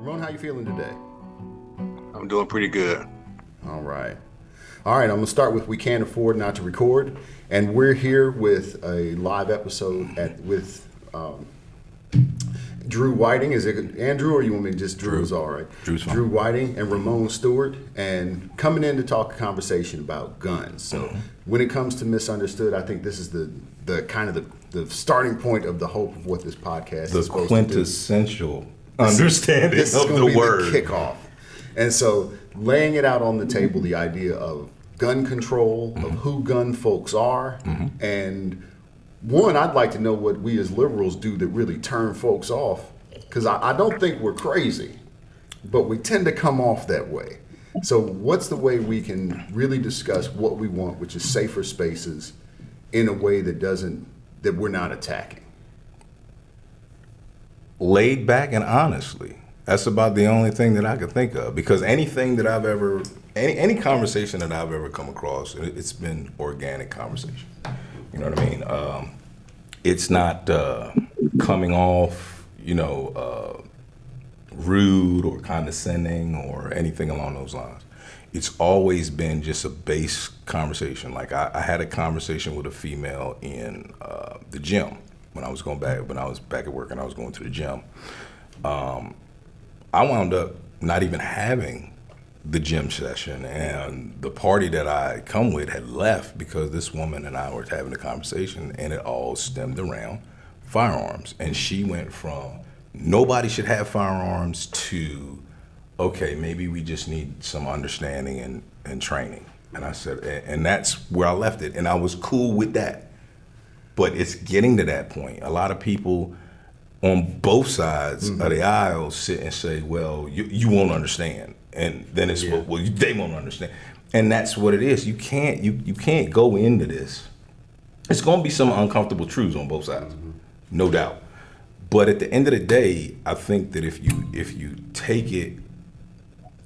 Ramon, how you feeling today? I'm doing pretty good. All right. I'm going to start with We Can't Afford Not to Record. And we're here with a live episode with Drew Whiting. Is it Andrew, or you want me to just Drew is all right? Drew's fine. Drew Whiting and Ramon Stuart, and coming in to talk a conversation about guns. So when it comes to misunderstood, I think this is the kind of the starting point of the hope of what this podcast is supposed quintessential understanding this of is the be word. The kickoff. And so laying it out on the table, the idea of gun control, of who gun folks are, and one, I'd like to know what we as liberals do that really turn folks off, because I don't think we're crazy, but we tend to come off that way. So what's the way we can really discuss what we want, which is safer spaces, in a way that we're not attacking? Laid back and honestly. That's about the only thing that I could think of, because anything that I've ever, any conversation that I've ever come across, it's been organic conversation. You know what I mean? It's not coming off, rude or condescending or anything along those lines. It's always been just a base conversation. Like I had a conversation with a female in the gym when I was back at work and I was going to the gym. I wound up not even having the gym session, and the party that I come with had left because this woman and I were having a conversation, and it all stemmed around firearms. And she went from nobody should have firearms to, okay, maybe we just need some understanding and training. And I said, and that's where I left it, and I was cool with that. But it's getting to that point. A lot of people on both sides of the aisle sit and say, well, you won't understand. And then it's, well, they won't understand. And that's what it is. You can't go into this. It's going to be some uncomfortable truths on both sides, no doubt. But at the end of the day, I think that if you take it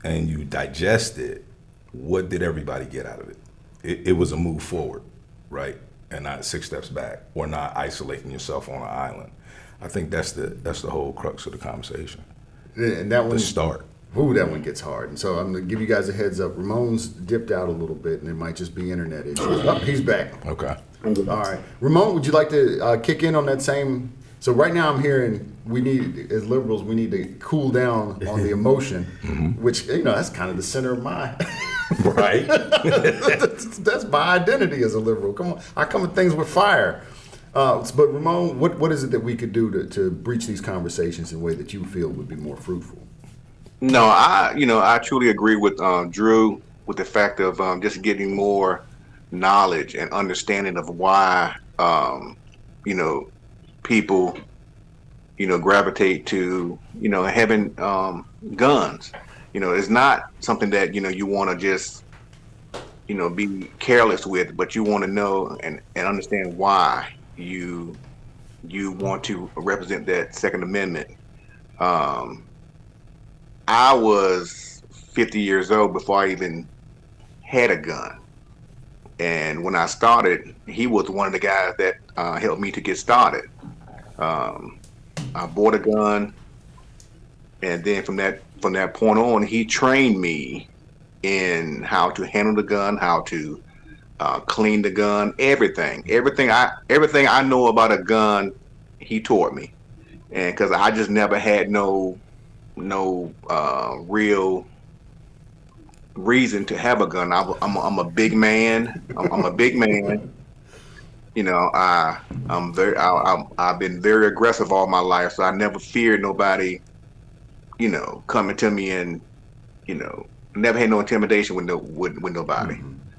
and you digest it, what did everybody get out of it? It was a move forward, right? And not 6 steps back, or not isolating yourself on an island. I think that's the whole crux of the conversation. And that one, the start. Ooh, that one gets hard. And so I'm going to give you guys a heads up. Ramon's dipped out a little bit, and it might just be internet issues. Oh, he's back. Okay. All right. Ramon, would you like to kick in on that same? So right now I'm hearing as liberals, we need to cool down on the emotion, which, that's kind of the center of my... Right. that's my identity as a liberal. Come on. I come at things with fire. But Ramon, what is it that we could do to breach these conversations in a way that you feel would be more fruitful? No, I truly agree with Drew with the fact of just getting more knowledge and understanding of why people gravitate to having guns. It's not something that you want to just be careless with, but you want to know and understand why you want to represent that Second Amendment. I was 50 years old before I even had a gun. And when I started, he was one of the guys that helped me to get started. I bought a gun, and then from that point on, he trained me in how to handle the gun, how to clean the gun, everything I know about a gun, he taught me. And because I just never had no real reason to have a gun. I'm a big man. I'm a big man. I've been very aggressive all my life, so I never feared nobody, coming to me, and never had no intimidation with nobody.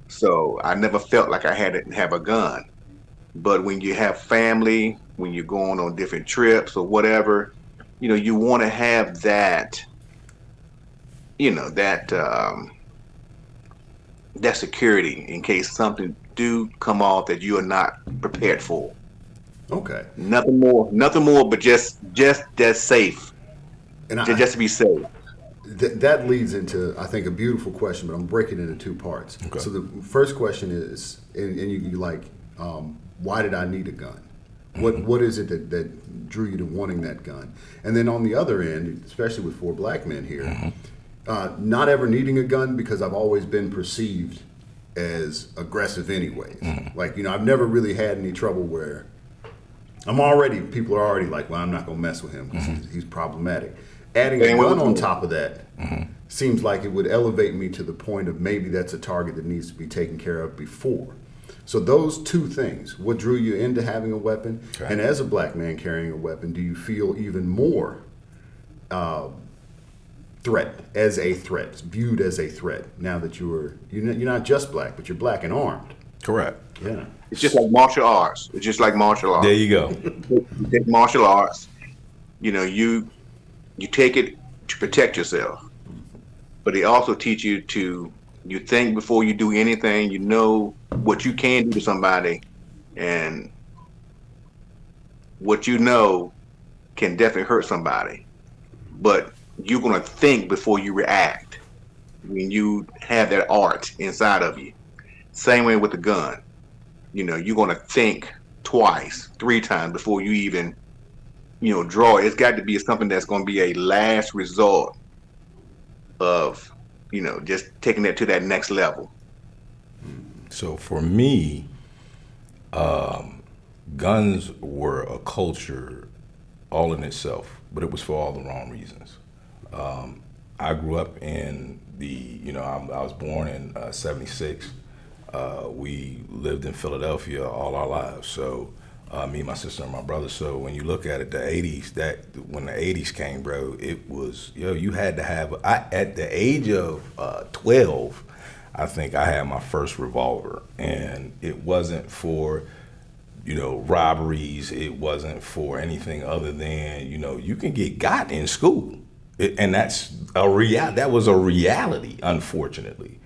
So I never felt like I had to have a gun. But when you have family, when you're going on different trips or whatever, you want to have that, that security in case something do come off that you are not prepared for. Okay. Nothing more, but just that safe, and just to be safe. That leads into, I think, a beautiful question, but I'm breaking it into 2 parts. Okay. So the first question is, and you like, why did I need a gun? What is it that drew you to wanting that gun? And then on the other end, especially with 4 black men here, not ever needing a gun because I've always been perceived as aggressive anyways. Like, I've never really had any trouble where people are already like, well, I'm not going to mess with him because he's problematic. Adding a gun on top of that seems like it would elevate me to the point of maybe that's a target that needs to be taken care of before. So those two things, what drew you into having a weapon, and as a black man carrying a weapon, do you feel even more viewed as a threat now that you're not just black, but you're black and armed? Correct. Yeah. It's just like martial arts. There you go. You take martial arts, you take it to protect yourself, but they also teach you to think before you do anything. You know what you can do to somebody, and what you know can definitely hurt somebody, but you're going to think before you react when you have that art inside of you. Same way with the gun. You're going to think twice, 3 times before you even, draw. It's got to be something that's going to be a last resort of, just taking that to that next level. So for me, guns were a culture all in itself, but it was for all the wrong reasons. I grew up in I was born in 76. We lived in Philadelphia all our lives. So me, my sister, and my brother. So when you look at it, the 80s, when the 80s came, bro, it was, you had to have, at the age of 12, I think I had my first revolver, and it wasn't for, robberies. It wasn't for anything other than, you can get got in school. And that's that was a reality, unfortunately.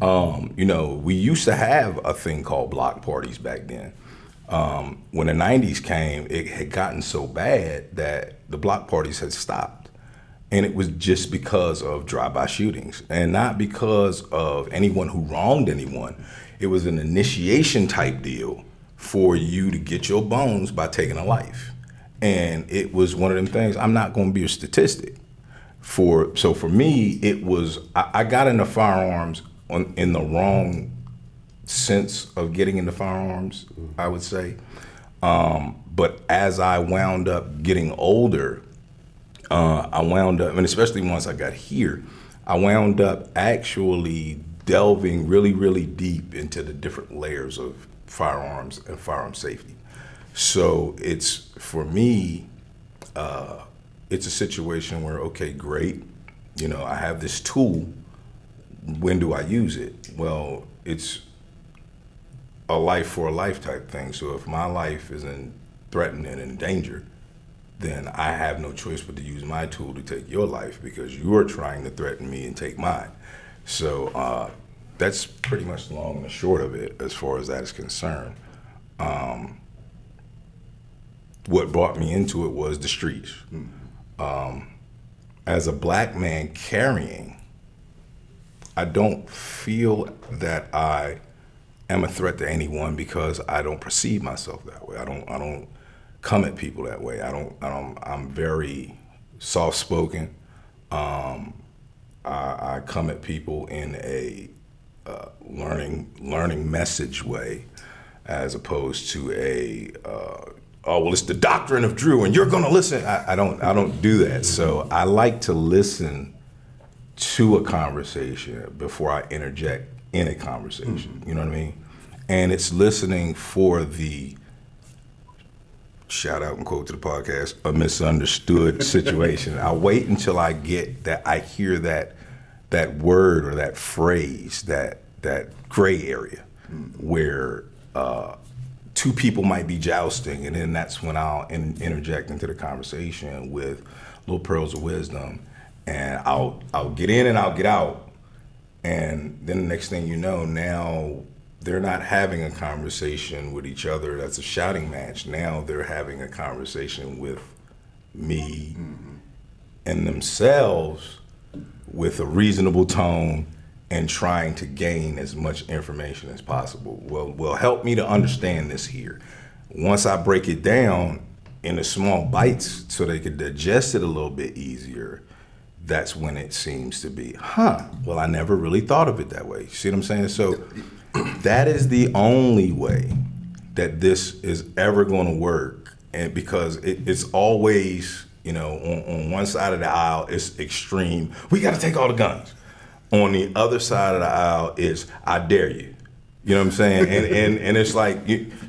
We used to have a thing called block parties back then. When the 90s came, it had gotten so bad that the block parties had stopped. And it was just because of drive-by shootings, and not because of anyone who wronged anyone. It was an initiation type deal for you to get your bones by taking a life. And it was one of them things, I'm not going to be a statistic. So for me, it was, I got into firearms in the wrong sense of getting into firearms, I would say. But as I wound up getting older, and especially once I got here, I wound up actually delving really, really deep into the different layers of firearms and firearm safety. So it's, for me, it's a situation where, okay, great, I have this tool. When do I use it? Well, it's a life for a life type thing. So if my life is threatened and in danger, then I have no choice but to use my tool to take your life because you are trying to threaten me and take mine. So that's pretty much the long and the short of it as far as that is concerned. What brought me into it was the streets. As a black man carrying, I don't feel that I am a threat to anyone because I don't perceive myself that way. I don't come at people that way. I'm very soft-spoken. I come at people in a learning message way, as opposed to it's the doctrine of Drew and you're gonna listen. I don't do that. So I like to listen to a conversation before I interject in a conversation. You know what I mean? And it's listening for the, shout out and quote to the podcast, a misunderstood situation. I wait until I hear that word or that phrase, that gray area where two people might be jousting, and then that's when I'll interject into the conversation with little pearls of wisdom, and I'll get in and I'll get out, and then the next thing you know, now they're not having a conversation with each other that's a shouting match. Now they're having a conversation with me and themselves with a reasonable tone and trying to gain as much information as possible. Well, help me to understand this here. once I break it down into small bites so they could digest it a little bit easier, that's when it seems to be, well, I never really thought of it that way. See what I'm saying? So that is the only way that this is ever going to work. And because it's always, on one side of the aisle, it's extreme. We got to take all the guns. On the other side of the aisle is, I dare you. You know what I'm saying? And it's like,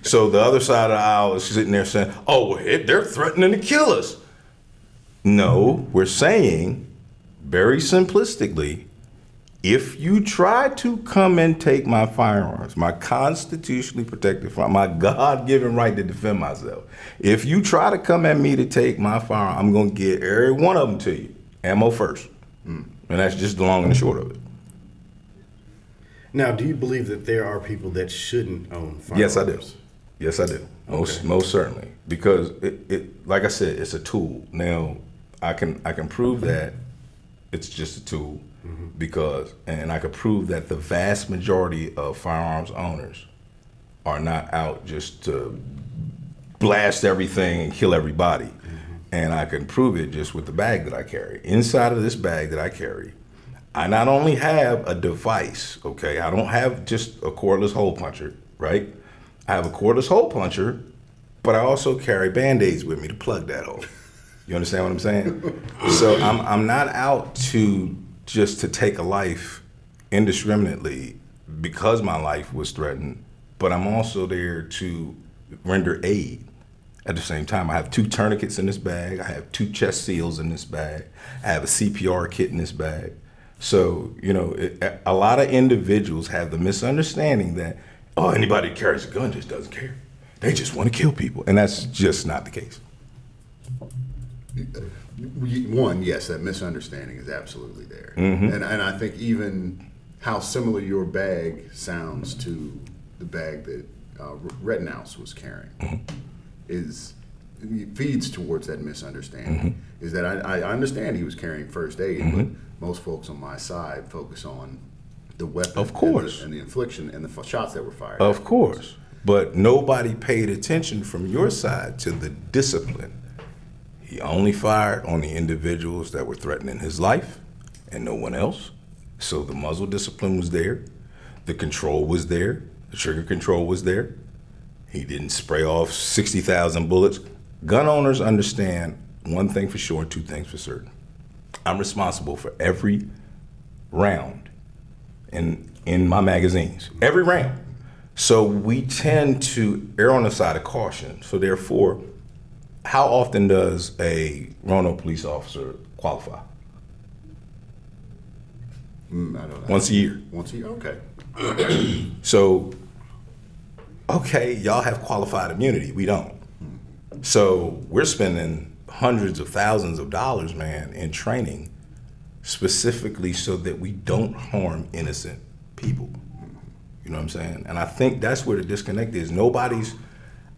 so the other side of the aisle is sitting there saying, oh, they're threatening to kill us. No, we're saying, very simplistically, if you try to come and take my firearms, my constitutionally protected firearms, my God-given right to defend myself, if you try to come at me to take my firearm, I'm going to get every one of them to you, ammo first. And that's just the long and the short of it. Now, do you believe that there are people that shouldn't own firearms? Yes, I do. Yes, I do. Most certainly. Because it, like I said, it's a tool. Now, I can prove that it's just a tool and I can prove that the vast majority of firearms owners are not out just to blast everything and kill everybody. And I can prove it just with the bag that I carry. Inside of this bag that I carry, I not only have a device, okay? I don't have just a cordless hole puncher, right? I have a cordless hole puncher, but I also carry Band-Aids with me to plug that hole. You understand what I'm saying? So I'm not out to just to take a life indiscriminately because my life was threatened, but I'm also there to render aid. At the same time, I have 2 tourniquets in this bag. I have 2 chest seals in this bag. I have a CPR kit in this bag. So, a lot of individuals have the misunderstanding that, anybody who carries a gun just doesn't care. They just want to kill people. And that's just not the case. One, yes, that misunderstanding is absolutely there. And I think even how similar your bag sounds to the bag that Rittenhouse was carrying feeds towards that misunderstanding. Is that I understand he was carrying first aid, but most folks on my side focus on the weapon, of course, and the infliction and the shots that were fired. Of course, but nobody paid attention from your side to the discipline. He only fired on the individuals that were threatening his life and no one else. So the muzzle discipline was there, the control was there, the trigger control was there. He didn't spray off 60,000 bullets. Gun owners understand one thing for sure, 2 things for certain. I'm responsible for every round in my magazines, every round. So we tend to err on the side of caution. So therefore, how often does a Roanoke police officer qualify? I don't know. Once a year. Once a year, okay. So, okay, y'all have qualified immunity. We don't. So we're spending hundreds of thousands of dollars, man, in training specifically so that we don't harm innocent people. You know what I'm saying? And I think that's where the disconnect is.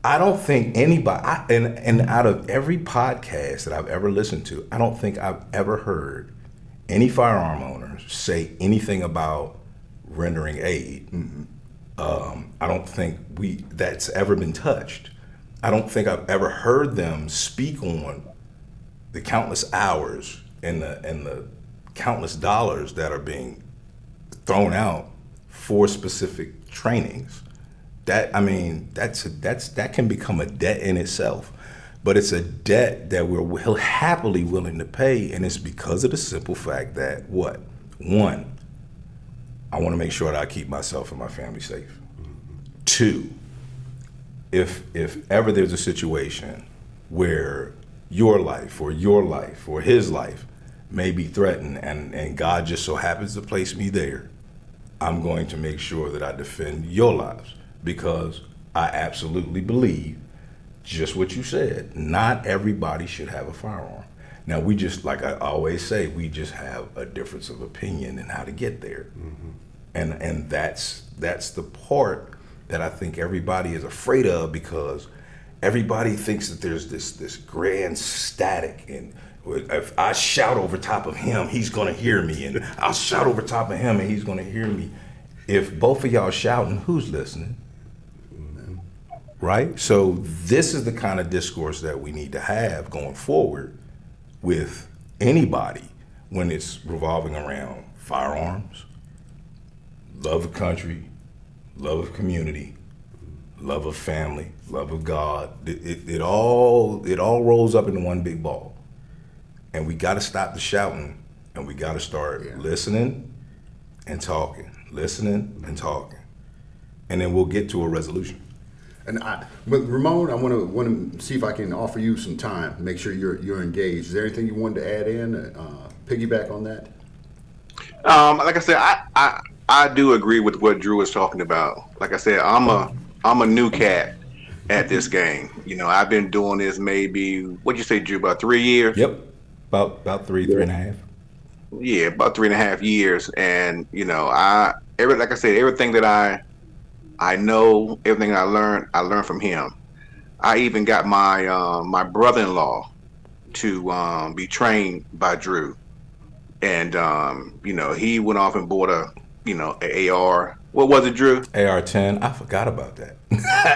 I don't think anybody, and out of every podcast that I've ever listened to, I don't think I've ever heard any firearm owners say anything about rendering aid. I don't think that's ever been touched. I don't think I've ever heard them speak on the countless hours and the countless dollars that are being thrown out for specific trainings. That can become a debt in itself, but it's a debt that we're happily willing to pay, and it's because of the simple fact that one, I want to make sure that I keep myself and my family safe. 2, if ever there's a situation where your life or his life may be threatened and God just so happens to place me there, I'm going to make sure that I defend your lives, because I absolutely believe just what you said. Not everybody should have a firearm. Now, we just, like I always say, we just have a difference of opinion in how to get there. And that's the part that I think everybody is afraid of, because everybody thinks that there's this grand static, and if I shout over top of him, he's gonna hear me, and I'll shout over top of him and he's gonna hear me. If both of y'all shouting, who's listening? right? So this is the kind of discourse that we need to have going forward with anybody when it's revolving around firearms, love of country, love of community, love of family, love of God. It all rolls up into one big ball. And we got to stop the shouting, and we got to start listening and talking, and then we'll get to a resolution. But Ramon, I want to see if I can offer you some time. Make sure you're engaged. Is there anything you wanted to add in, piggyback on that? Like I said, I do agree with what Drew was talking about. Like I said, I'm a new cat at this game. You know, I've been doing this maybe, what'd you say, Drew, about 3 years? Yep, about three and a half. Yeah, about 3.5 years. And, you know, like I said, everything that I know, everything I learned from him. I even got my brother-in-law to be trained by Drew. And, you know, he went off and bought an AR. What was it, Drew? AR-10. I forgot about that.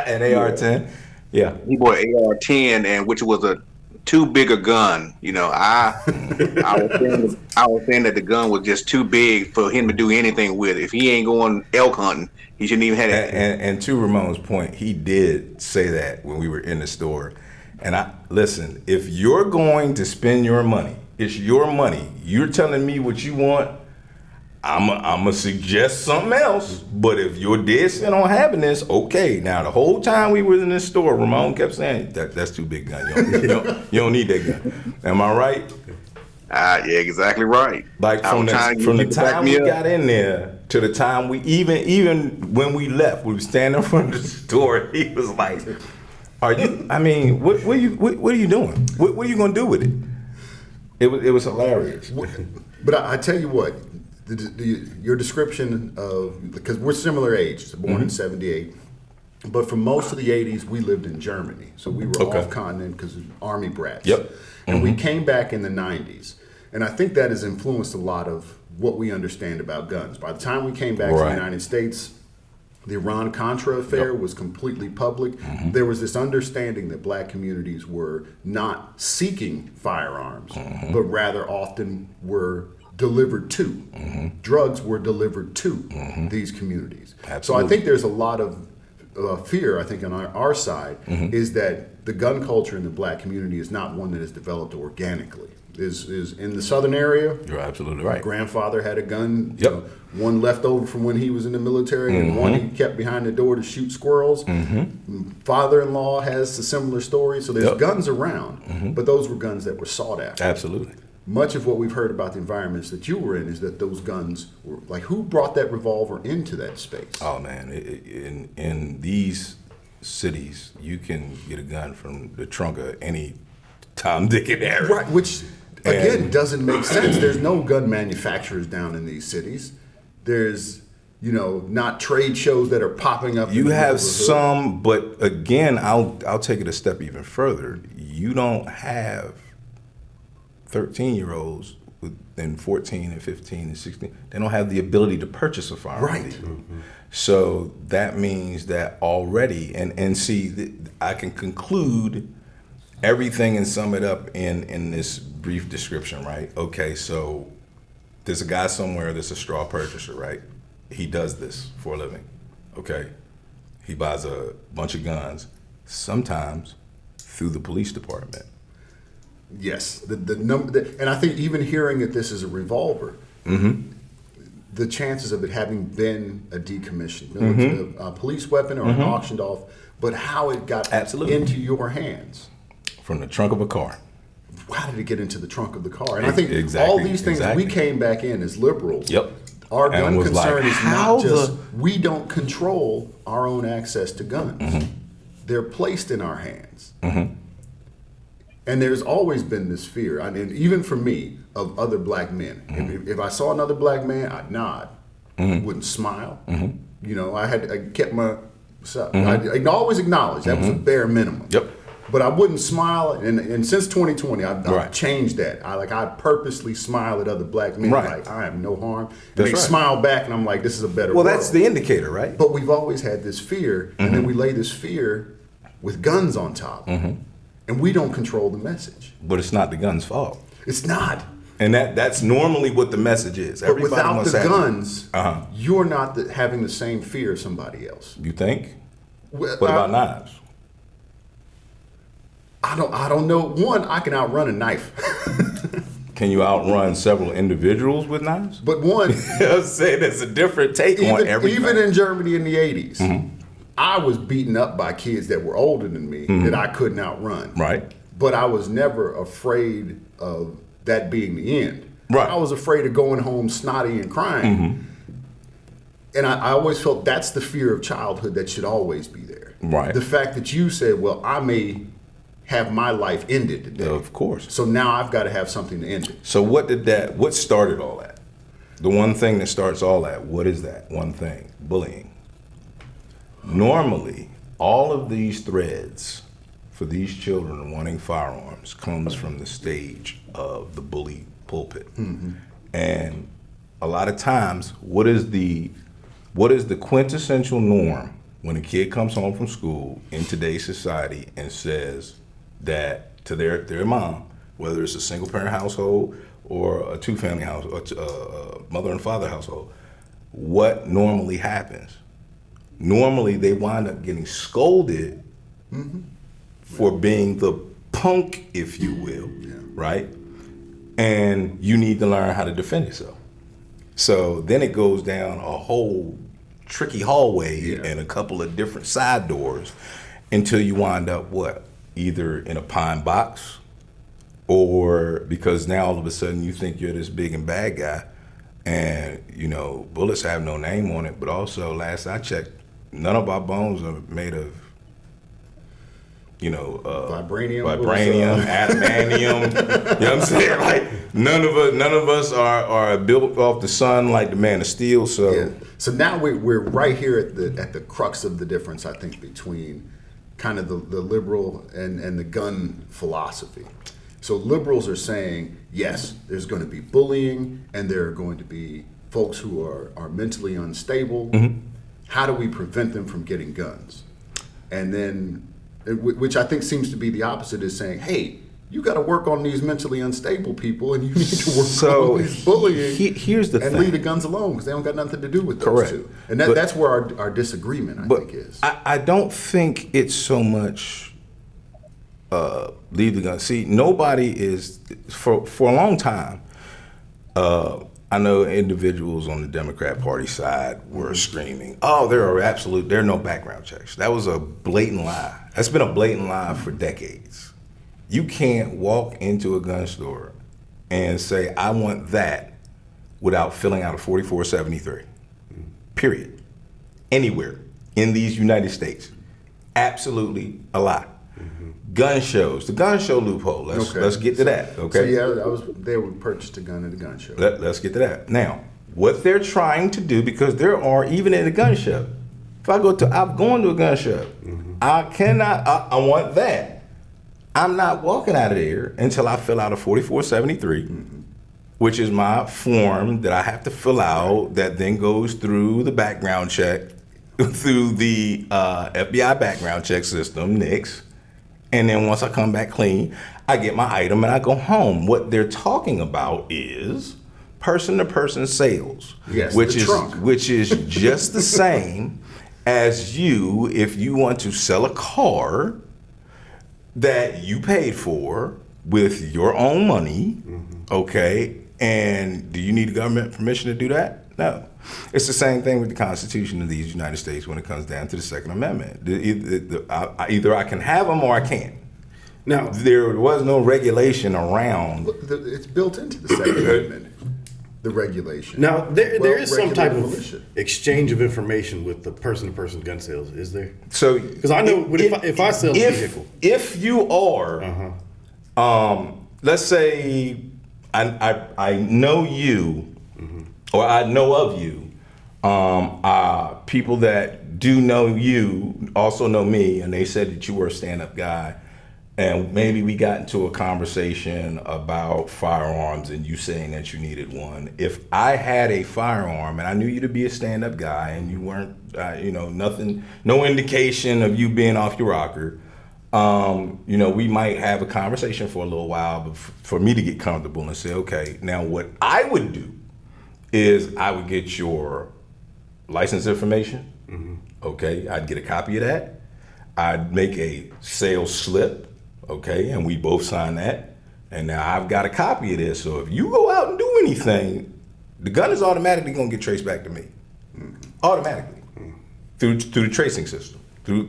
An AR-10. Yeah. He bought an AR-10, and which was a too big a gun. You know, I was saying that the gun was just too big for him to do anything with. If he ain't going elk hunting, he shouldn't even have it. And to Ramon's point, he did say that when we were in the store. And listen, if you're going to spend your money, it's your money. You're telling me what you want. I'm gonna suggest something else. But if you're dead set on having this, okay. Now the whole time we were in this store, Ramon kept saying that's too big gun. You don't need that gun. Am I right? Yeah, exactly right. Like from the time we got in there to the time we even when we left, we were standing in front of the store. He was like, "Are you? I mean, what are you doing? What are you gonna do with it?" It was hilarious. But I tell you what. Your description of, because we're similar age, born in 78, but for most of the 80s we lived in Germany, so we were off continent because of army brats. Yep. And we came back in the 90s, and I think that has influenced a lot of what we understand about guns. By the time we came back to the United States, the Iran-Contra affair was completely public. There was this understanding that black communities were not seeking firearms, but rather often were delivered to. Drugs were delivered to these communities. Absolutely. So I think there's a lot of fear, I think, on our side, is that the gun culture in the black community is not one that is developed organically. Is in the southern area. You're absolutely right. My grandfather had a gun, Yep. One left over from when he was in the military, and one he kept behind the door to shoot squirrels. Father-in-law has a similar story. So there's guns around, but those were guns that were sought after. Absolutely. Much of what we've heard about the environments that you were in is that those guns were like, who brought that revolver into that space? Oh man, in these cities, you can get a gun from the trunk of any Tom, Dick, and Harry. Right, which again doesn't make sense. There's no gun manufacturers down in these cities. There's, not trade shows that are popping up. You have some, but again, I'll take it a step even further. You don't have 13-year-olds and 14 and 15 and 16. They don't have the ability to purchase a firearm. Right. So that means that already, and see, I can conclude everything and sum it up in this brief description, right? Okay, so there's a guy somewhere that's a straw purchaser, right? He does this for a living, okay? He buys a bunch of guns, sometimes through the police department. Yes, the number, and I think even hearing that this is a revolver, the chances of it having been a decommissioned a police weapon or an auctioned off, but how it got into your hands. From the trunk of a car. How did it get into the trunk of the car? And I think all these things, we came back in as liberals. Yep. Our gun concern is not just, we don't control our own access to guns. They're placed in our hands. And there's always been this fear, I mean, even for me, of other black men. If I saw another black man, I'd nod, wouldn't smile. I kept my, I'd always acknowledge that was a bare minimum. Yep. But I wouldn't smile, and since 2020, I've changed that. I purposely smile at other black men, like I am no harm. And they smile back, and I'm like, this is a better world. Well, that's the indicator, right? But we've always had this fear, and then we lay this fear with guns on top, and we don't control the message. But it's not the gun's fault. It's not. And that's normally what the message is. But without wants the to have- guns, you're not having the same fear as somebody else. You think? Well, What about knives? I don't know. One, I can outrun a knife. Can you outrun several individuals with knives? But one, I'm saying it's a different take on everything. even in Germany in the 80s, I was beaten up by kids that were older than me that I couldn't outrun. Right. But I was never afraid of that being the end. Right. I was afraid of going home snotty and crying. And I always felt that's the fear of childhood that should always be there. Right. The fact that you said, well, I may have my life ended today. Of course. So now I've got to have something to end it. So what started all that? The one thing that starts all that, what is that one thing? Bullying. Normally, all of these threads for these children wanting firearms comes from the stage of the bully pulpit. And a lot of times, what is the quintessential norm when a kid comes home from school in today's society and says that to their mom, whether it's a single parent household or a two-family house, or a mother and father household, what normally happens? Normally, they wind up getting scolded for being the punk, if you will, right? And you need to learn how to defend yourself. So then it goes down a whole tricky hallway and a couple of different side doors until you wind up what? Either in a pine box, or because now all of a sudden you think you're this big and bad guy, and bullets have no name on it, but also last I checked, none of our bones are made of vibranium, adamantium. You know what I'm saying? Like none of us are built off the sun like the man of steel. So So now we're right here at the crux of the difference, I think, between kind of the liberal and the gun philosophy. So liberals are saying, yes, there's going to be bullying, and there are going to be folks who are mentally unstable. How do we prevent them from getting guns? And then, which I think seems to be the opposite, is saying, hey, you got to work on these mentally unstable people, and you need to work on these bullying. Here's the and thing. leave the guns alone, because they don't got nothing to do with those Correct. two. And that's where our disagreement, I think, is. I don't think it's so much leave the gun. See, nobody is, for a long time, I know individuals on the Democrat Party side were screaming, oh, there are no background checks. That was a blatant lie. That's been a blatant lie for decades. You can't walk into a gun store and say, I want that, without filling out a 4473. Period. Anywhere in these United States. Absolutely a lie. Gun shows, the gun show loophole. Let's get to that. Okay. So I was there. We purchased a gun at a gun show. Let's get to that. Now, what they're trying to do, because there are, even in a gun show, I've gone to a gun show. I want that. I'm not walking out of there until I fill out a 4473, which is my form that I have to fill out that then goes through the background check, through the FBI background check system, NICS. And then once I come back clean, I get my item and I go home. What they're talking about is person-to-person sales, which is just the same as if you want to sell a car that you paid for with your own money, okay? And do you need government permission to do that? No. It's the same thing with the Constitution of these United States when it comes down to the Second Amendment. Either I can have them or I can't. Now, there was no regulation around. It's built into the Second Amendment, the regulation. Now, there is some type of exchange of information with the person-to-person gun sales, is there? So, because I know if I sell a vehicle, if you are, let's say I know you, or I know of you, people that do know you also know me, and they said that you were a stand-up guy, and maybe we got into a conversation about firearms and you saying that you needed one. If I had a firearm and I knew you to be a stand-up guy and you weren't, nothing, no indication of you being off your rocker, We might have a conversation for a little while, but for me to get comfortable and say, okay, now what I would do is I would get your license information. Mm-hmm. Okay, I'd get a copy of that. I'd make a sales slip. Okay, and we both sign that. And now I've got a copy of this. So if you go out and do anything, the gun is automatically going to get traced back to me. Mm-hmm. Automatically. Mm-hmm. Through the tracing system. Through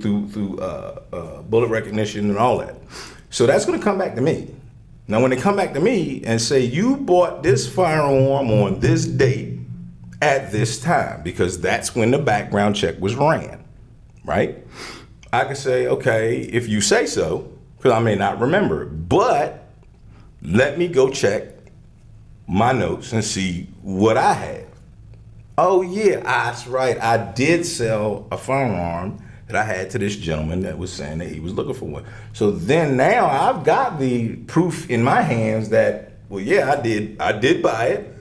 bullet recognition and all that. So that's going to come back to me. Now, when they come back to me and say, you bought this firearm on this date at this time, because that's when the background check was ran, right? I can say, okay, if you say so, because I may not remember, but let me go check my notes and see what I have. Oh, yeah, that's right. I did sell a firearm that I had to this gentleman that was saying that he was looking for one. So then now I've got the proof in my hands that, well, yeah, I did buy it,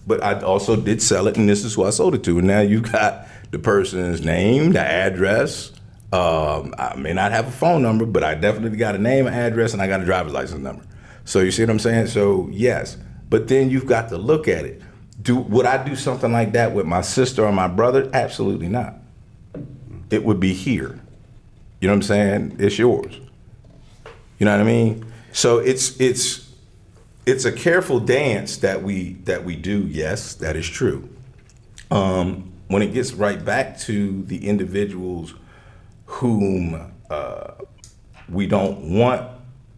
but I also did sell it, and this is who I sold it to. And now you've got the person's name, the address. I may not have a phone number, but I definitely got a name, an address, and I got a driver's license number. So you see what I'm saying? So yes, but then you've got to look at it. Would I do something like that with my sister or my brother? Absolutely not. It would be here. You know what I'm saying? It's yours. You know what I mean? So it's a careful dance that we do. Yes, that is true. When it gets right back to the individuals whom we don't want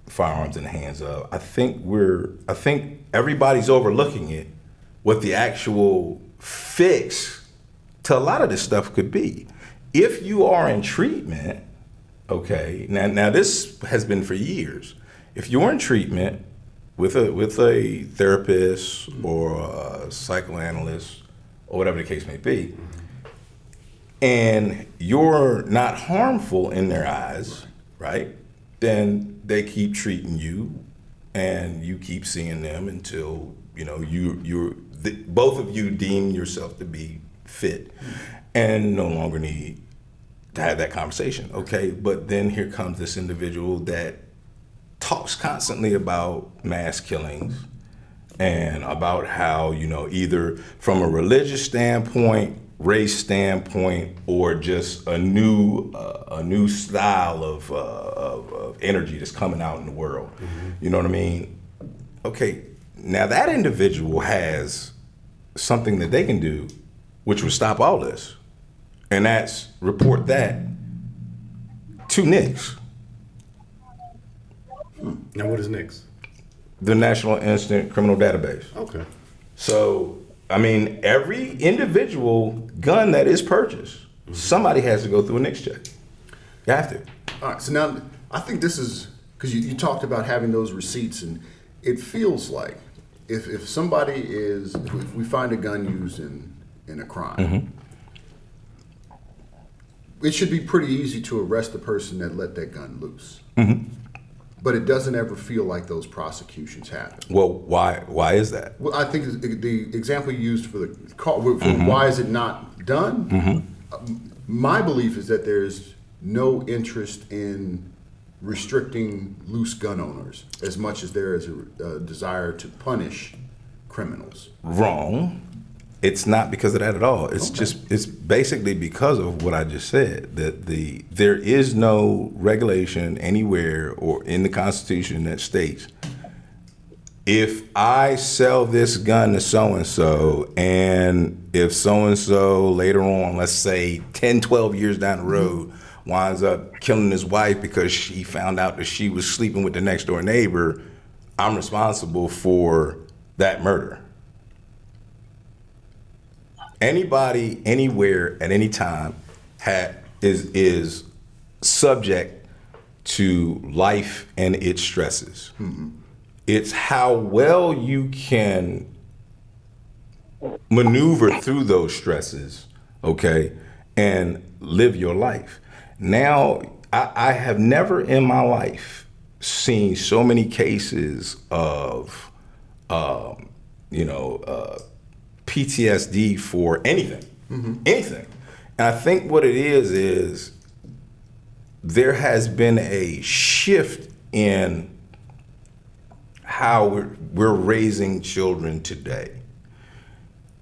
firearms in the hands of, I think everybody's overlooking it. What the actual fix to a lot of this stuff could be. If you are in treatment, okay, now this has been for years. If you're in treatment with a therapist or a psychoanalyst or whatever the case may be, and you're not harmful in their eyes, right? Then they keep treating you, and you keep seeing them until both of you deem yourself to be fit and no longer need to have that conversation, okay? But then here comes this individual that talks constantly about mass killings and about how, either from a religious standpoint, race standpoint, or just a new style of energy that's coming out in the world. Mm-hmm. You know what I mean? Okay, now that individual has something that they can do which would stop all this. And that's report that to NICS. Now what is NICS? The National Instant Criminal Database. Okay. So, every individual gun that is purchased, somebody has to go through a NICS check. You have to. All right, so now I think this is, because you talked about having those receipts, and it feels like if we find a gun used in a crime, mm-hmm. It should be pretty easy to arrest the person that let that gun loose. Mm-hmm. But it doesn't ever feel like those prosecutions happen. Well, why is that? Well, I think the example you used for the call, mm-hmm. why is it not done? Mm-hmm. My belief is that there's no interest in restricting loose gun owners as much as there is a desire to punish criminals. Wrong. It's not because of that at all. It's it's basically because of what I just said, that there is no regulation anywhere or in the Constitution that states, if I sell this gun to so-and-so, and if so-and-so later on, let's say 10, 12 years down the road, winds up killing his wife because she found out that she was sleeping with the next door neighbor, I'm responsible for that murder. Anybody, anywhere, at any time is subject to life and its stresses. Mm-hmm. It's how well you can maneuver through those stresses, okay, and live your life. Now, I have never in my life seen so many cases of, PTSD for anything, mm-hmm. anything. And I think what it is there has been a shift in how we're raising children today.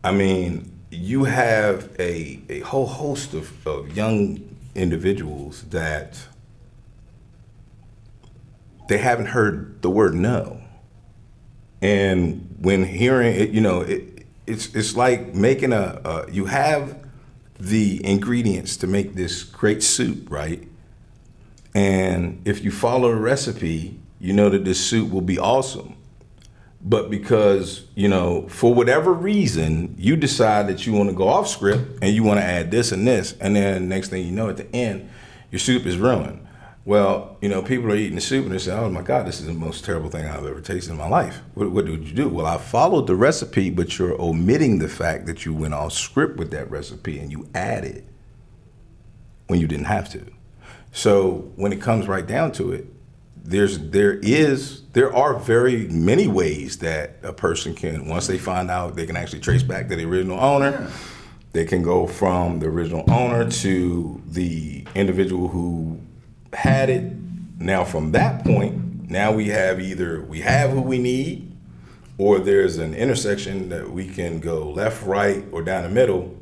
I mean, you have a whole host of young individuals that they haven't heard the word no. And when hearing it, it's like making you have the ingredients to make this great soup, right? And if you follow the recipe, you know that this soup will be awesome. But because, for whatever reason, you decide that you want to go off script and you want to add this and this, and then next thing you know, at the end, your soup is ruined. Well, people are eating the soup and they say, oh my God, this is the most terrible thing I've ever tasted in my life. What did you do? Well, I followed the recipe, but you're omitting the fact that you went off script with that recipe and you added when you didn't have to. So when it comes right down to it, there are very many ways that a person can, once they find out, they can actually trace back to the original owner. Yeah. They can go from the original owner to the individual who had it. Now from that point, now we have who we need, or there's an intersection that we can go left, right, or down the middle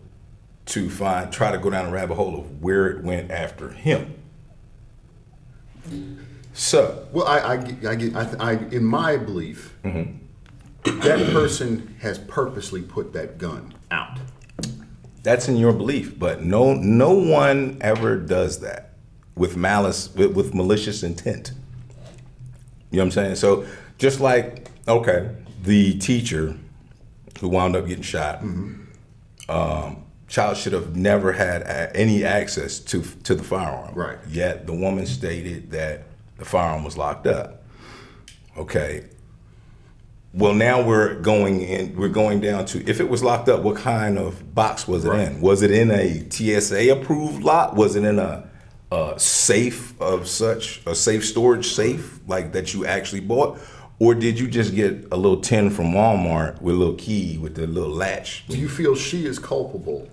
to try to go down a rabbit hole of where it went after him. So, well, I in my belief, that person has purposely put that gun out. That's in your belief, but no one ever does that with malice, with malicious intent. You know what I'm saying? So, just like, okay, the teacher who wound up getting shot, child should have never had any access to the firearm. Right. Yet the woman stated that the firearm was locked up. Okay. Well, now we're going down to, if it was locked up, what kind of box was it in? Was it in a TSA approved lock? Was it in a safe of such, a safe storage safe like that you actually bought? Or did you just get a little tin from Walmart with a little key with the little latch? Do you feel she is culpable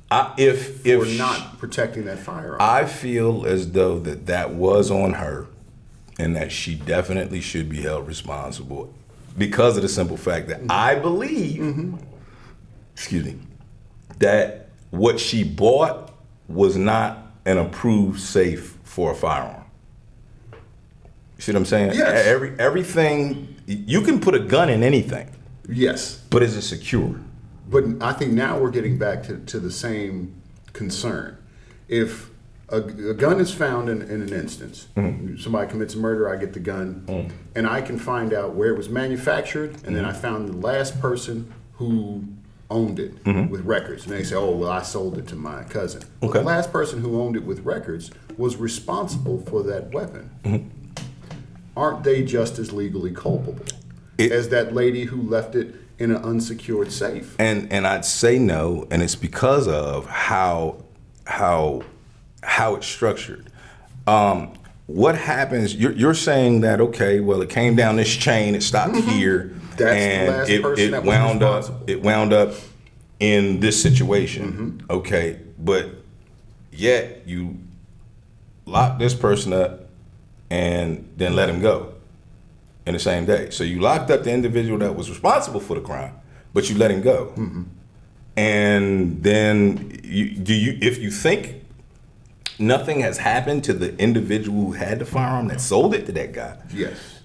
for not protecting that firearm? I feel as though that was on her and that she definitely should be held responsible because of the simple fact that I believe, that what she bought was not an approved safe for a firearm. You see what I'm saying? Yes. Everything, you can put a gun in anything. Yes. But is it secure? But I think now we're getting back to the same concern. If a gun is found in an instance, somebody commits a murder, I get the gun, and I can find out where it was manufactured, and then I found the last person who owned it with records. And they say, oh, well, I sold it to my cousin. Okay. Well, the last person who owned it with records was responsible for that weapon. Aren't they just as legally culpable as that lady who left it in an unsecured safe? And I'd say no, and it's because of how it's structured. What happens? You're saying that, okay, well, it came down this chain, it stopped here, and it wound up in this situation. Okay, but yet you lock this person up and then let him go in the same day. So you locked up the individual that was responsible for the crime, but you let him go. And then if you think nothing has happened to the individual who had the firearm that sold it to that guy,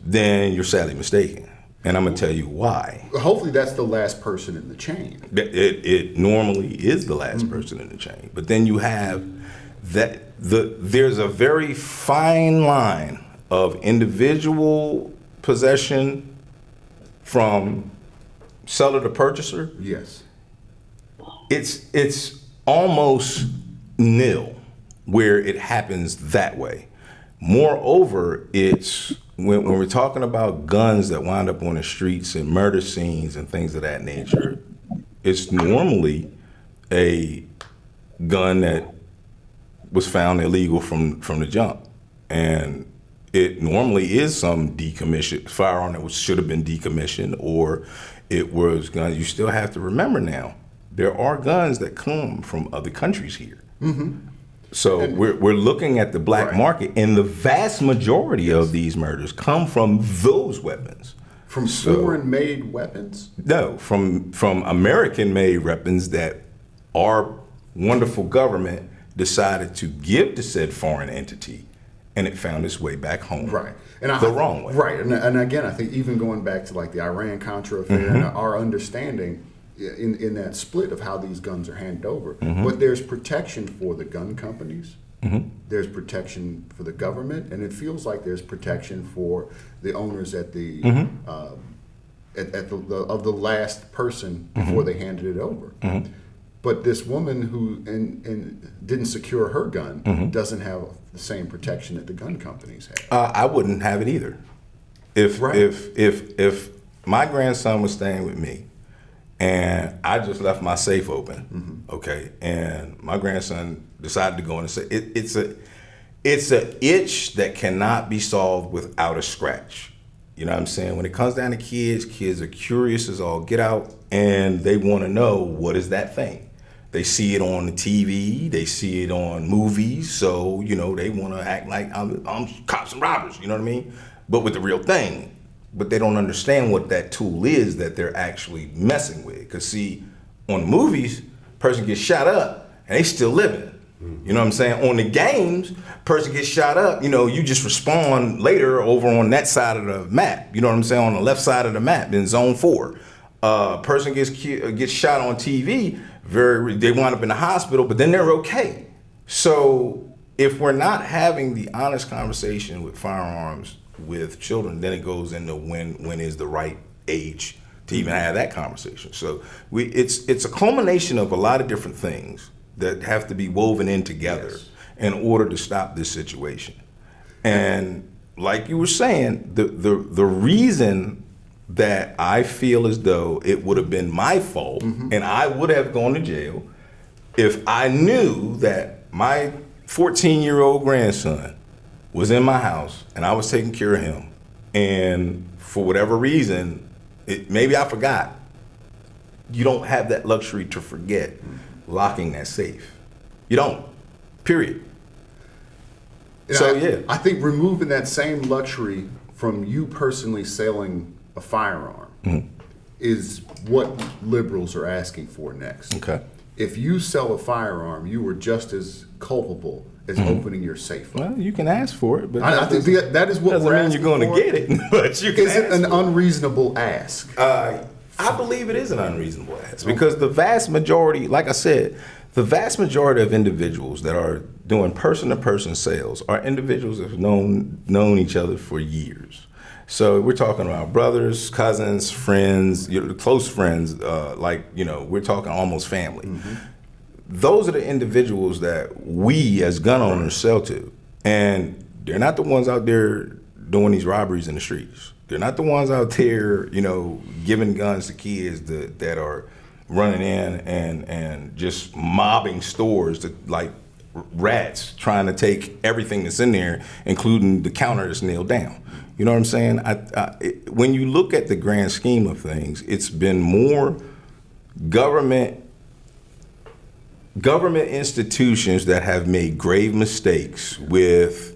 then you're sadly mistaken. And I'm gonna tell you why. Hopefully that's the last person in the chain. It normally is the last person in the chain. But then you have there's a very fine line of individual possession from seller to purchaser. Yes. It's almost nil where it happens that way. Moreover, it's when we're talking about guns that wind up on the streets and murder scenes and things of that nature, it's normally a gun that was found illegal from the jump. And it normally is some decommissioned firearm that should have been decommissioned, or it was guns. You still have to remember now, there are guns that come from other countries here. So we're looking at the black market, and the vast majority of these murders come from those weapons. From foreign-made weapons? No, from American-made weapons that our wonderful government decided to give to said foreign entity, and it found its way back home. Right. Wrong way. Right. And again, I think even going back to like the Iran-Contra affair and our understanding in that split of how these guns are handed over, but there's protection for the gun companies. There's protection for the government, and it feels like there's protection for the owners at the of the last person before they handed it over. But this woman who didn't secure her gun doesn't have the same protection that the gun companies have. I wouldn't have it either. If my grandson was staying with me, and I just left my safe open, okay, and my grandson decided to go in and say it's a itch that cannot be solved without a scratch. You know what I'm saying? When it comes down to kids are curious as all get out, and they want to know, what is that thing? They see it on the TV, they see it on movies, so, you know, they want to act like I'm cops and robbers, you know what I mean? But with the real thing. But they don't understand what that tool is that they're actually messing with. Because, see, on movies, person gets shot up, and they still living. You know what I'm saying? On the games, person gets shot up, you know, you just respawn later over on that side of the map. You know what I'm saying? On the left side of the map in zone 4. Person gets shot on TV, they wind up in the hospital, but then they're okay. So if we're not having the honest conversation with firearms with children, then it goes into when is the right age to even have that conversation. So it's a culmination of a lot of different things that have to be woven in together in order to stop this situation. And like you were saying, the reason that I feel as though it would have been my fault and I would have gone to jail if I knew that my 14-year-old grandson was in my house and I was taking care of him, and for whatever reason, maybe I forgot. You don't have that luxury to forget locking that safe. You don't, period. I think removing that same luxury from you personally selling a firearm is what liberals are asking for next. Okay. If you sell a firearm, you were just as culpable as opening your safe. Well, you can ask for it, but I think that is what we're asking for. Doesn't mean you're going to get it, but you can. Is it an unreasonable ask? I believe it is an unreasonable ask because the vast majority, like I said, the vast majority of individuals that are doing person-to-person sales are individuals that have known each other for years. So we're talking about brothers, cousins, friends, close friends, we're talking almost family. Those are the individuals that we as gun owners sell to. And they're not the ones out there doing these robberies in the streets. They're not the ones out there, giving guns to kids that are running in and just mobbing stores like rats, trying to take everything that's in there, including the counter that's nailed down. You know what I'm saying? When you look at the grand scheme of things, it's been more government institutions that have made grave mistakes with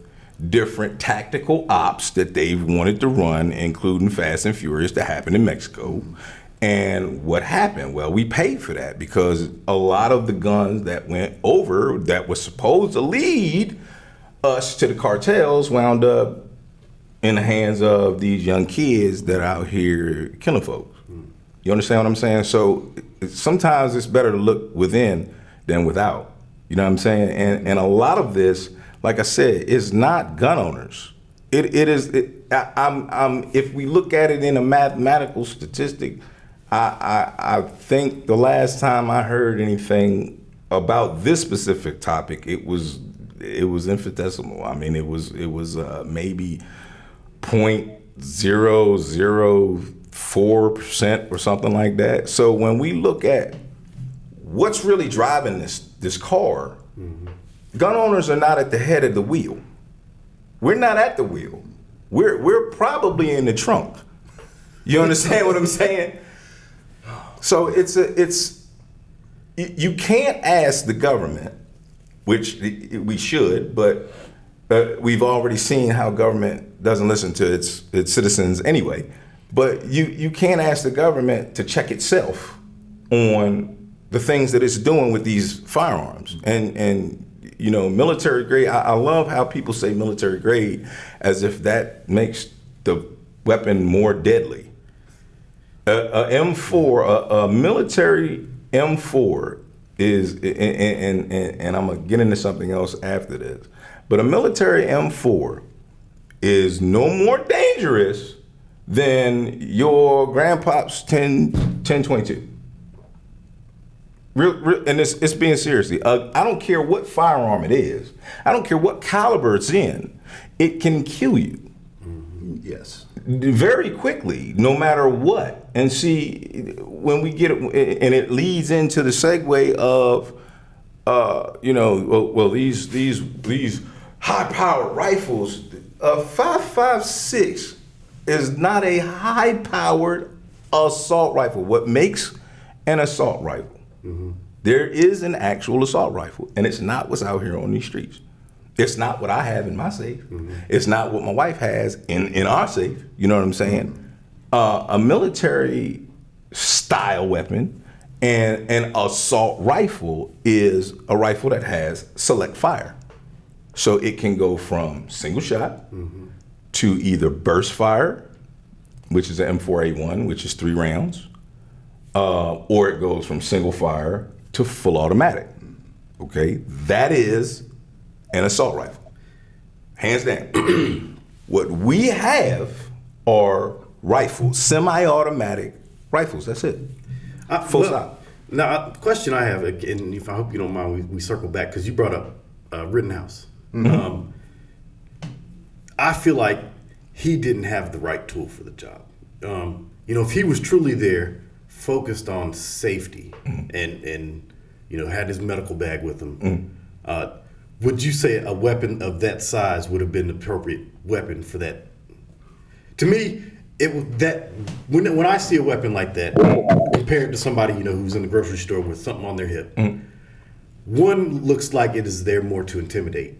different tactical ops that they've wanted to run, including Fast and Furious that happened in Mexico. And what happened? Well, we paid for that because a lot of the guns that went over that was supposed to lead us to the cartels wound up in the hands of these young kids that are out here killing folks. You understand what I'm saying? So sometimes it's better to look within than without. You know what I'm saying? And a lot of this, like I said, is not gun owners. If we look at it in a mathematical statistic, I think the last time I heard anything about this specific topic, it was infinitesimal. I mean, it was maybe 0.004% or something like that. So when we look at what's really driving this car, gun owners are not at the head of the wheel. We're not at the wheel. We're probably in the trunk. You understand what I'm saying? So you can't ask the government which we should, but we've already seen how government doesn't listen to its citizens anyway. But you can't ask the government to check itself on the things that it's doing with these firearms. And military grade, I love how people say military grade as if that makes the weapon more deadly. A military M4 is, and I'm gonna get into something else after this, but a military M4 is no more dangerous than your grandpa's 1022. And it's being seriously. I don't care what firearm it is. I don't care what caliber it's in. It can kill you. Yes. Very quickly, no matter what. And see, when we get it, and it leads into the segue of, these high-powered rifles. A 5.56 is not a high-powered assault rifle. What makes an assault rifle? Mm-hmm. There is an actual assault rifle, and it's not what's out here on these streets. It's not what I have in my safe. Mm-hmm. It's not what my wife has in our safe. You know what I'm saying? Mm-hmm. A military style weapon and an assault rifle is a rifle that has select fire. So it can go from single shot to either burst fire, which is an M4A1, which is 3 rounds, or it goes from single fire to full automatic. Okay, that is an assault rifle, hands down. What we have are rifles, semi-automatic rifles. That's it. Full stop. Now, the question I have, and if I hope you don't mind, we circle back because you brought up Rittenhouse. Mm-hmm. I feel like he didn't have the right tool for the job. If he was truly there, focused on safety, and had his medical bag with him, would you say a weapon of that size would have been the appropriate weapon for that? To me, when I see a weapon like that compared to somebody who's in the grocery store with something on their hip, one looks like it is there more to intimidate.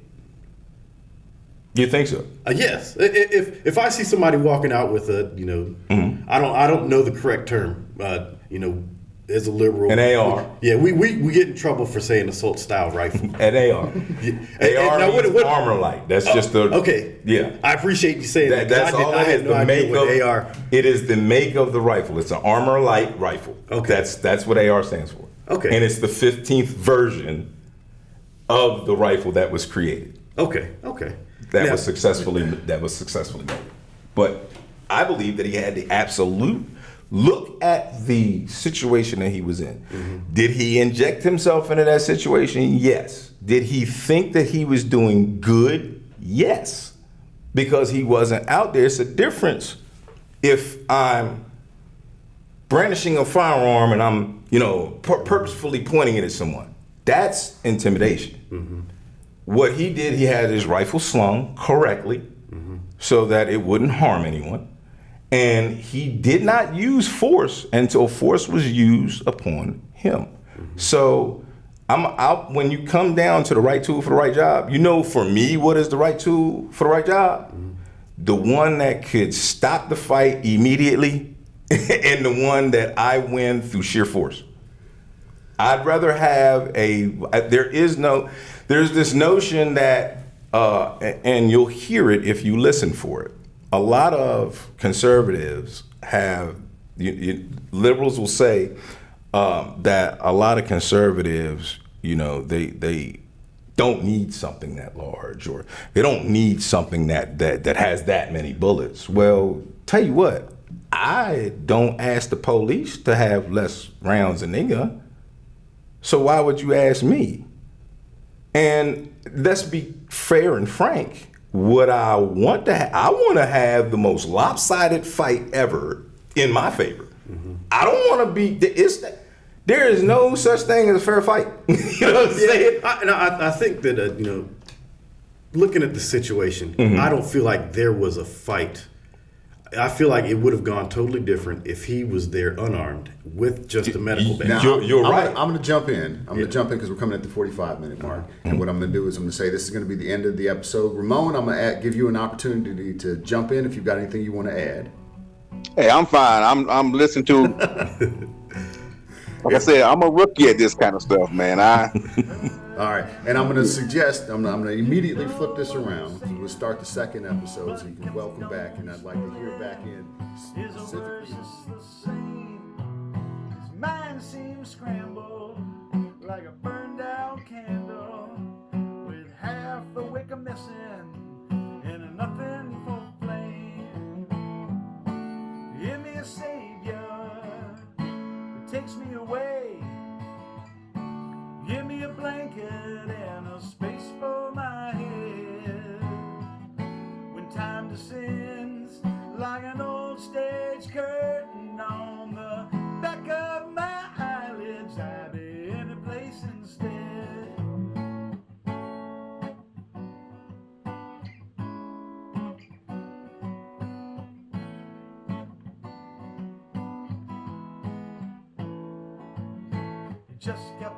You think so? Yes. If I see somebody walking out with a, I don't know the correct term, as a liberal. An AR. We get in trouble for saying assault style rifle. An AR. AR is armor light. That's just the. Okay. Yeah. I appreciate you saying that. That's all I had no idea what AR. It is the make of the rifle. It's an armor light rifle. Okay. That's what AR stands for. Okay. And it's the 15th version of the rifle that was created. Okay. That was successfully made. But I believe that he had the absolute look at the situation that he was in. Mm-hmm. Did he inject himself into that situation? Yes. Did he think that he was doing good? Yes. Because he wasn't out there. It's a difference if I'm brandishing a firearm and I'm, purposefully pointing it at someone. That's intimidation. Mm-hmm. What he did, he had his rifle slung correctly so that it wouldn't harm anyone. And he did not use force until force was used upon him. Mm-hmm. So I'm out when you come down to the right tool for the right job. For me, what is the right tool for the right job? Mm-hmm. The one that could stop the fight immediately and the one that I win through sheer force. I'd rather have there's this notion that, and you'll hear it if you listen for it. A lot of conservatives liberals will say that a lot of conservatives, they don't need something that large, or they don't need something that has that many bullets. Well, tell you what, I don't ask the police to have less rounds in their gun. So why would you ask me? And let's be fair and frank. What I want to have the most lopsided fight ever in my favor. Mm-hmm. I don't want to be. There is no such thing as a fair fight. You know what I'm saying? I think that looking at the situation, I don't feel like there was a fight. I feel like it would have gone totally different if he was there unarmed with just a medical badge. Now, You're right. I'm going to jump in. I'm going to jump in because we're coming at the 45-minute mark. And what I'm going to do is I'm going to say this is going to be the end of the episode. Ramon, I'm going to give you an opportunity to jump in if you've got anything you want to add. Hey, I'm fine. I'm listening to. Like I said, I'm a rookie at this kind of stuff, man. All right, and I'm going to suggest, I'm going to immediately flip this around. So we'll start the second episode so you can welcome back, and I'd like to hear back in specifically. His mind seems scrambled like a burned out candle with half the wick missing and a nothing for flame. Give me a savior that takes me away. Give me a blanket and a space for my head. When time descends like an old stage curtain on the back of my eyelids, I'd be in a place instead. Just kept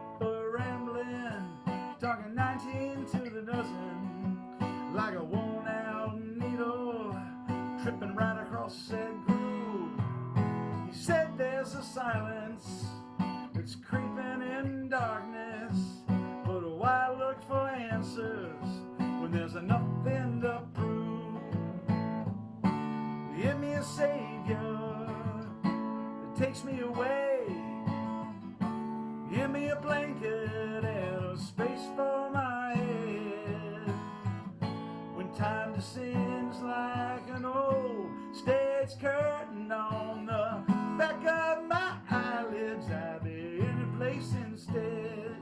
talking 19 to the dozen, like a worn out needle, tripping right across that groove. He said there's a silence that's creeping in darkness, but why look for answers when there's nothing to prove? Give me a savior that takes me away. Give me a blanket and a space for my head. When time descends like an old stage curtain on the back of my eyelids, I'll be in a place instead.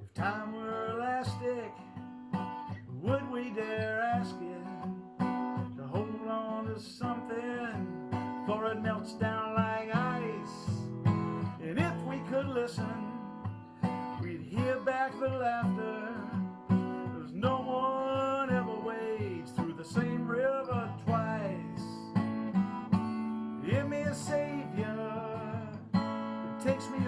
If time were elastic, would we dare ask it to hold on to something for it melts down like ice? And if we could listen, we'd hear back the laughter, 'cause no one ever wades through the same river twice. Give me a savior that takes me